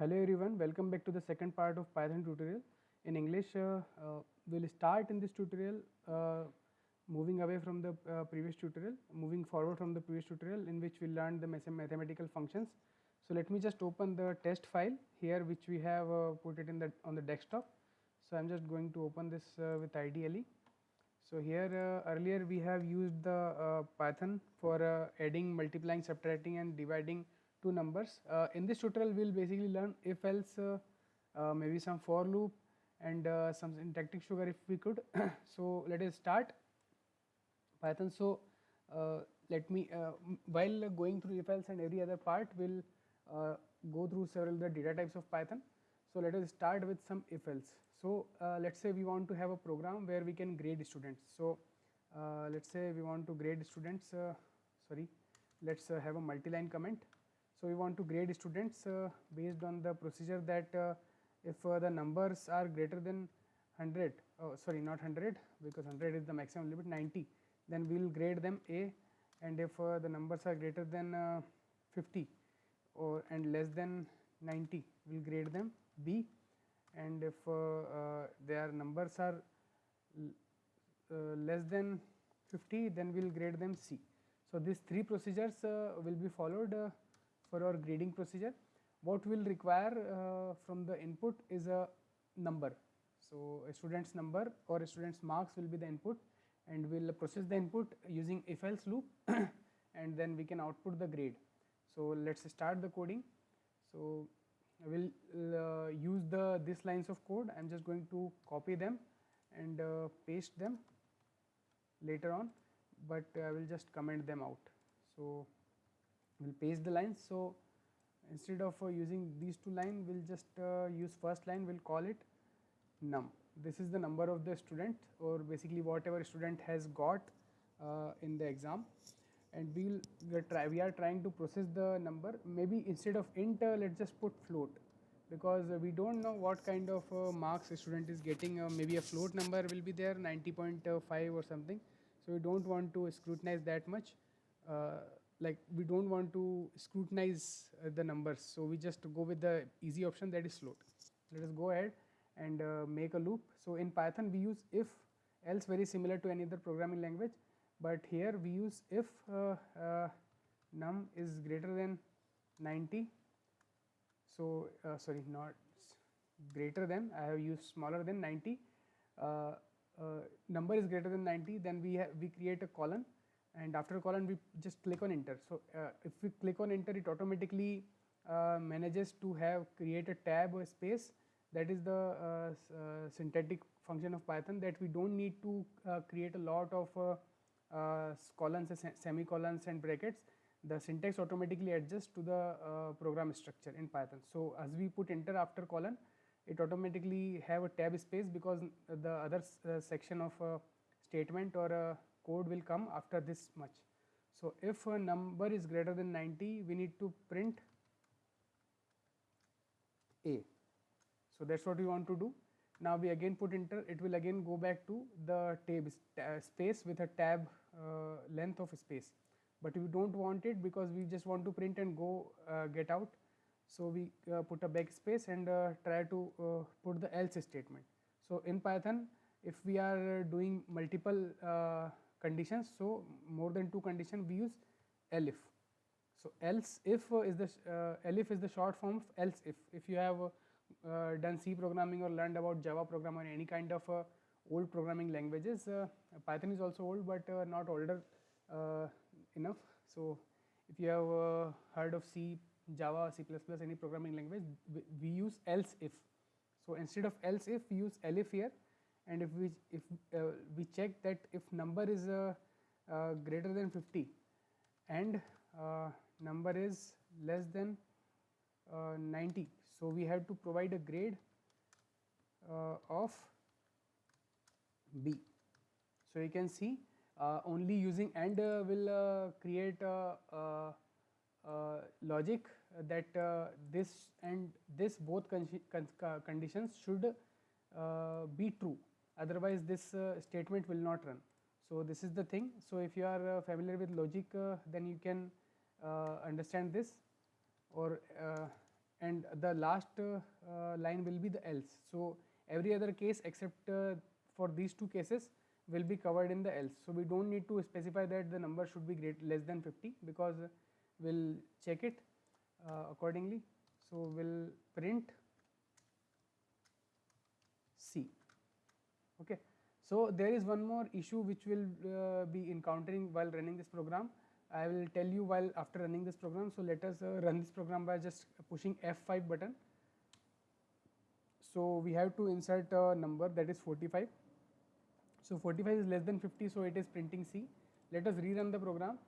Hello everyone, welcome back to the second part of Python tutorial. In English, we'll start in this tutorial moving away from the previous tutorial, moving forward from the previous tutorial in which we learned the mathematical functions. So let me just open the test file here which we have put it in the on the desktop. So I'm just going to open this with IDLE. So here earlier we have used the Python for adding, multiplying, subtracting and dividing two numbers. In this tutorial we will basically learn if else, maybe some for loop and some syntactic sugar if we could. So let us start Python. So let me while going through if else and every other part we'll go through several the data types of Python. So let us start with some if else. So let's say we want to have a program where we can grade students. So let's say we want to grade students, sorry, let's have a multi-line comment. So we want to grade students based on the procedure that if the numbers are greater than 100, oh sorry, not 100 because 100 is the maximum limit, 90, then we will grade them A, and if the numbers are greater than 50 or and less than 90, we will grade them B, and if their numbers are less than 50, then we will grade them C. So these three procedures will be followed for our grading procedure. What we will require from the input is a number. So a student's number or a student's marks will be the input, and we will process the input using if else loop and then we can output the grade. So let's start the coding. So I will use these lines of code. I'm just going to copy them and paste them later on, but I will just comment them out. So we'll paste the lines. So instead of using these two lines, we'll just use first line, we'll call it num. This is the number of the student, or basically whatever student has got in the exam, and we are trying to process the number. Maybe instead of int, let's just put float, because we don't know what kind of marks a student is getting. Maybe a float number will be there, 90.5 or something. So we don't want to scrutinize that much. Like we don't want to scrutinize the numbers, so we just go with the easy option, that is float. Let us go ahead and make a loop. So in Python we use if else, very similar to any other programming language, but here we use if num is greater than 90. So sorry, not greater than, I have used smaller than 90. Number is greater than 90, then we create a colon, and after a colon we just click on enter. So if we click on enter, it automatically manages to create a tab or space. That is the syntactic function of Python, that we don't need to create a lot of colons, semicolons and brackets. The syntax automatically adjusts to the program structure in Python. So as we put enter after colon, it automatically have a tab space, because the other section of statement or code will come after this much. So if a number is greater than 90, we need to print A. So that's what we want to do. Now we again put enter, it will again go back to the tab space with a tab length of space, but we don't want it because we just want to print and go get out. So we put a backspace and try to put the else statement. So in Python, if we are doing multiple conditions, so more than two conditions, we use elif. So else if is the elif is the short form of else if. If you have done C programming or learned about Java program or any kind of old programming languages, Python is also old, but not older enough. So if you have heard of C, Java, C++, any programming language, we use else if. So instead of else if, we use elif here, and if we check that if number is greater than 50 and number is less than 90, so we have to provide a grade of B. So you can see only using and will create logic that this and this both conditions should be true, otherwise this statement will not run. So this is the thing. So if you are familiar with logic, then you can understand this, or and the last line will be the else. So every other case except for these two cases will be covered in the else. So we don't need to specify that the number should be less than 50, because we'll check it accordingly. So we'll print C. Okay. So there is one more issue which will be encountering while running this program. I will tell you while after running this program. So let us run this program by just pushing F5 button. So we have to insert a number, that is 45. So 45 is less than 50, so it is printing C. Let us rerun the program.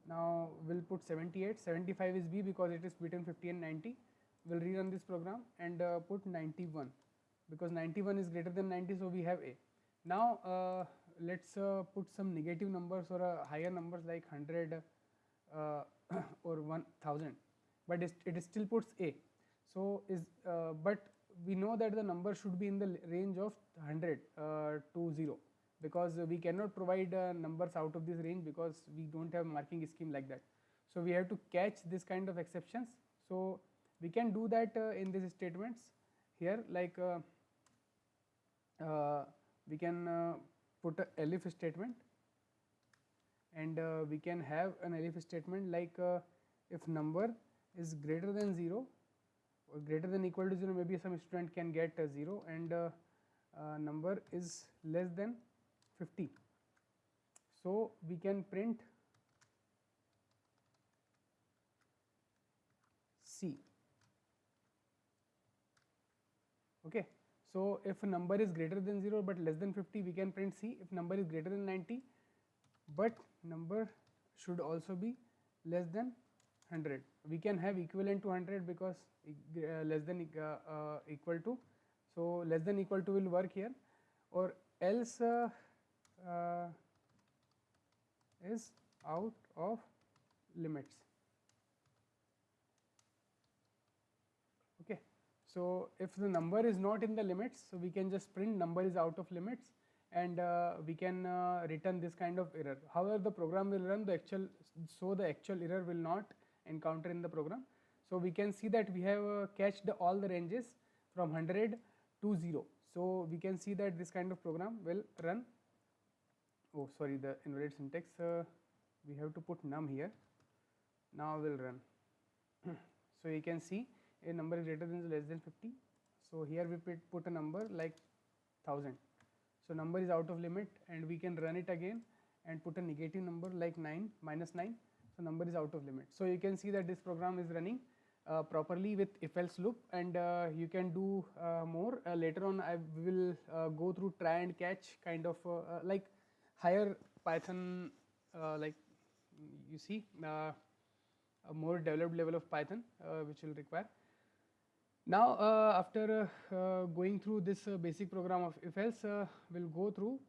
Now we'll put 78. 75 is B because it is between 50 and 90. We'll rerun this program and put 91, because 91 is greater than 90, so we have A. Now let's put some negative numbers or higher numbers like 100 or 1000, but it still puts A. So but we know that the number should be in the range of 100 to 0, because we cannot provide numbers out of this range because we don't have marking scheme like that. So we have to catch this kind of exceptions. So we can do that in these statements here, like we can put a elif statement, and we can have an elif statement like if number is greater than 0 or greater than equal to 0, maybe some student can get 0, and number is less than 50. So we can print C. Okay. So if a number is greater than 0 but less than 50, we can print C. If number is greater than 90 but number should also be less than 100, we can have equivalent to 100 because less than equal to. So less than equal to will work here, or else is out of limits. Okay. So if the number is not in the limits, so we can just print number is out of limits, and we can return this kind of error. However, the program will run the actual, so the actual error will not encounter in the program. So we can see that we have catched all the ranges from 100 to 0. So we can see that this kind of program will run. Oh, sorry, the invalid syntax. We have to put num here. Now we'll run. So you can see a number is greater than or less than 50. So here we put a number like 1000. So number is out of limit, and we can run it again and put a negative number like 9, minus 9. So number is out of limit. So you can see that this program is running properly with if else loop, and you can do more. Later on I will go through try and catch kind of like higher Python, like you see a more developed level of Python which will require. Now after going through this basic program of if else, we'll go through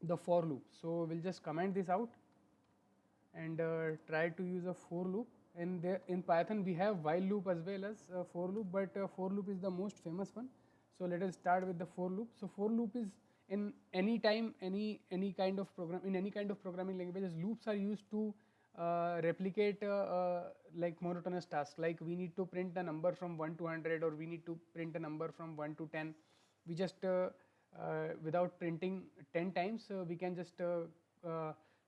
the for loop. So we'll just comment this out and try to use a for loop. And there in Python we have while loop as well as for loop, but for loop is the most famous one. So let us start with the for loop. So for loop is in any time, any kind of program, in any kind of programming languages, loops are used to replicate like monotonous tasks, like we need to print a number from 1 to 100, or we need to print a number from 1 to 10. We just without printing 10 times, we can just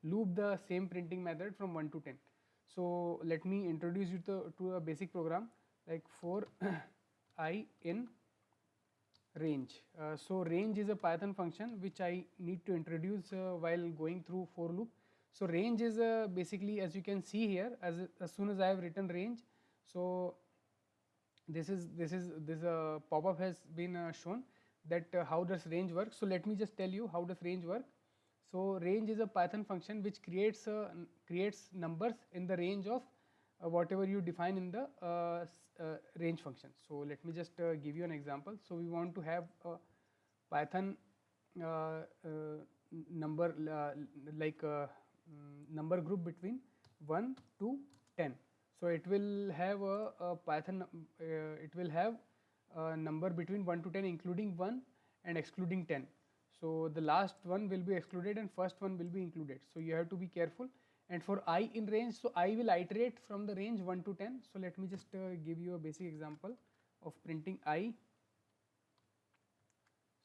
loop the same printing method from 1 to 10. So let me introduce you to a basic program like for I in range. So range is a Python function which I need to introduce while going through for loop. So range is basically, as you can see here, as soon as I have written range, so this pop-up has been shown that how does range work. So let me just tell you how does range work. So range is a Python function which creates numbers in the range of whatever you define in the range function. So let me just give you an example. So we want to have a Python number like number group between 1 to 10. So it will have a Python, it will have a number between 1 to 10 including 1 and excluding 10. So the last one will be excluded and first one will be included. So you have to be careful, And for I in range, so I will iterate from the range 1 to 10. So let me just give you a basic example of printing I.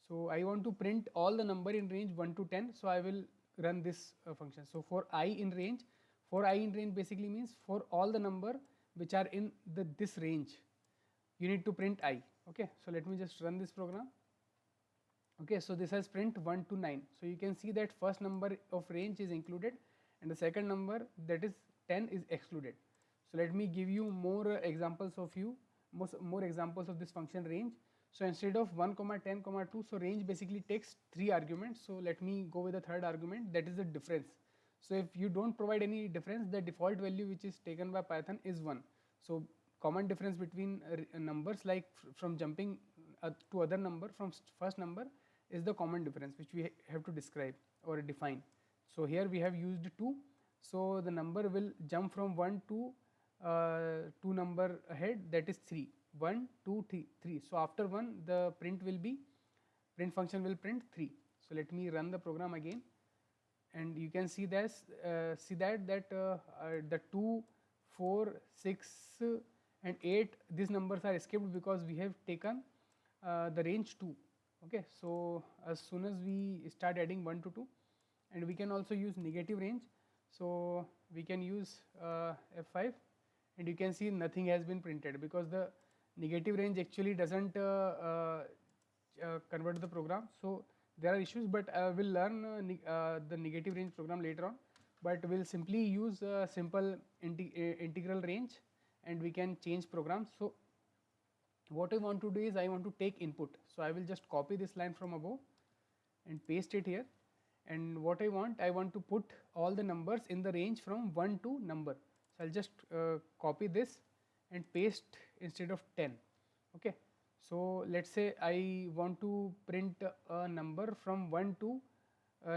So I want to print all the number in range 1 to 10. So I will run this function. So for I in range, basically means for all the number which are in this range, you need to print I. Okay, so let me just run this program. Okay, so this has print 1 to 9. So you can see that first number of range is included and the second number, that is 10, is excluded. So let me give you more examples of more examples of this function range. So instead of 1 comma 10 comma 2, so range basically takes 3 arguments. So let me go with the third argument, that is the difference. So if you don't provide any difference, the default value which is taken by Python is 1. So common difference between numbers, like from jumping to other number from first number, is the common difference which we have to describe or define. So here we have used 2. So the number will jump from 1 to 2 number ahead, that is 3. 1, 2, 3. So after 1, the print function will print 3. So let me run the program again, and you can see that the 2, 4, 6 and 8, these numbers are skipped because we have taken the range 2. Okay, so as soon as we start adding 1 to 2, and we can also use negative range, so we can use F5, and you can see nothing has been printed because the negative range actually doesn't convert the program. So there are issues, but we'll learn the negative range program later on, but we'll simply use a simple integral range and we can change programs. So what I want to do is I want to take input. So I will just copy this line from above and paste it here, and what I want to put all the numbers in the range from 1 to number. So I'll just copy this and paste instead of 10. Okay, so let's say I want to print a number from 1 to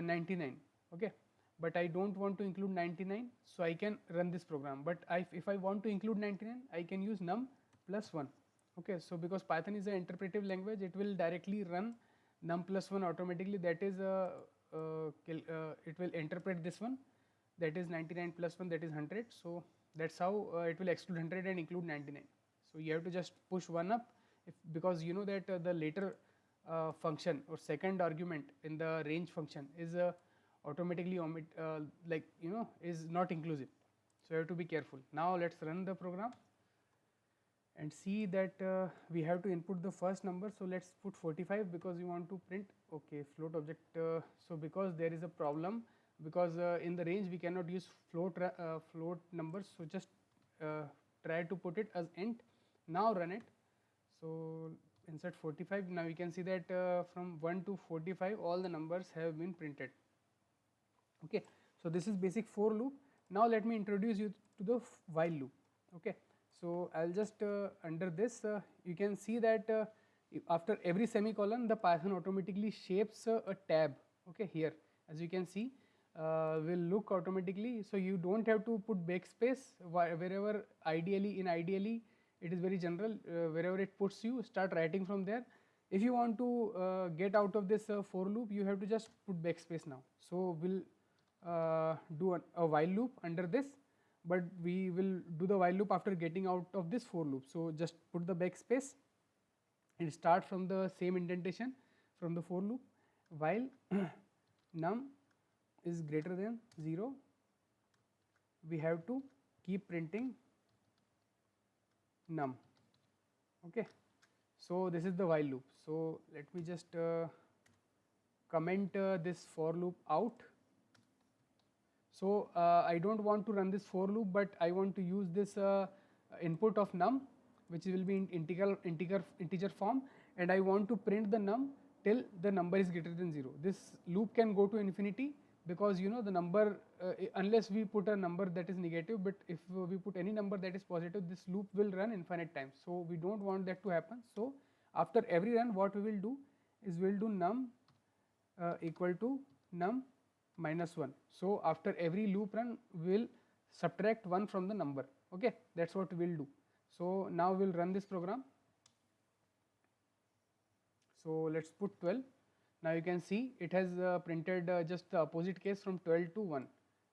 99. Okay, but I don't want to include 99, so I can run this program. But if I want to include 99, I can use num plus 1. Okay, so because Python is an interpretive language, it will directly run num plus 1 automatically. That is it will interpret this one, that is 99 plus 1, that is 100. So that's how it will exclude 100 and include 99. So you have to just push 1 up, because you know that the later function or second argument in the range function is automatically is not inclusive. So you have to be careful. Now let's run the program and see that we have to input the first number. So let's put 45 because we want to print. Okay, float object. So because there is a problem, because in the range we cannot use float numbers, so just try to put it as int. Now run it. So insert 45. Now you can see that from 1 to 45 all the numbers have been printed. Okay, so this is basic for loop. Now let me introduce you to the while loop. Okay, so I'll just under this you can see that after every semicolon the Python automatically shapes a tab. Okay, here as you can see will look automatically, so you don't have to put backspace wherever ideally it is very general, wherever it puts you, start writing from there. If you want to get out of this for loop, you have to just put backspace now. So we'll do a while loop under this, but we will do the while loop after getting out of this for loop. So just put the backspace and start from the same indentation from the for loop. While num is greater than 0, we have to keep printing num. Okay, so this is the while loop. So let me just comment this for loop out. So I don't want to run this for loop, but I want to use this input of num, which will be in integer form, and I want to print the num till the number is greater than 0. This loop can go to infinity, because you know the number unless we put a number that is negative, but if we put any number that is positive, this loop will run infinite times. So we don't want that to happen. So after every run, what we will do is we'll do num equal to num minus 1. So after every loop run, we'll subtract 1 from the number. Okay, that's what we'll do. So now we'll run this program. So let's put 12. Now you can see it has printed just the opposite case from 12 to 1.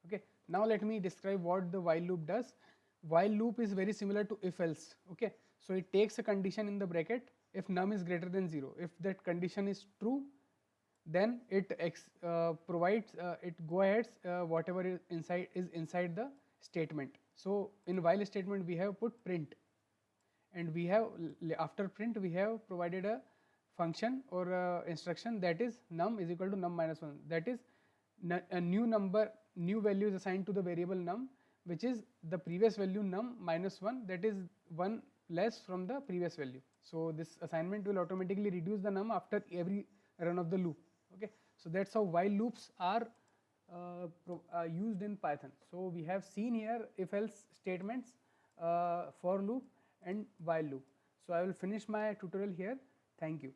Okay, Now let me describe what the while loop does. While loop is very similar to if else. Okay, so it takes a condition in the bracket if num is greater than 0. If that condition is true, then it provides it go ahead whatever is inside the statement. So in while statement we have put print, and we have after print we have provided a function or instruction that is num is equal to num minus 1. That is a new number, new value is assigned to the variable num, which is the previous value num minus 1, that is 1 less from the previous value. So this assignment will automatically reduce the num after every run of the loop. Okay, so that's how while loops are used in Python. So we have seen here if else statements, for loop and while loop. So I will finish my tutorial here. Thank you.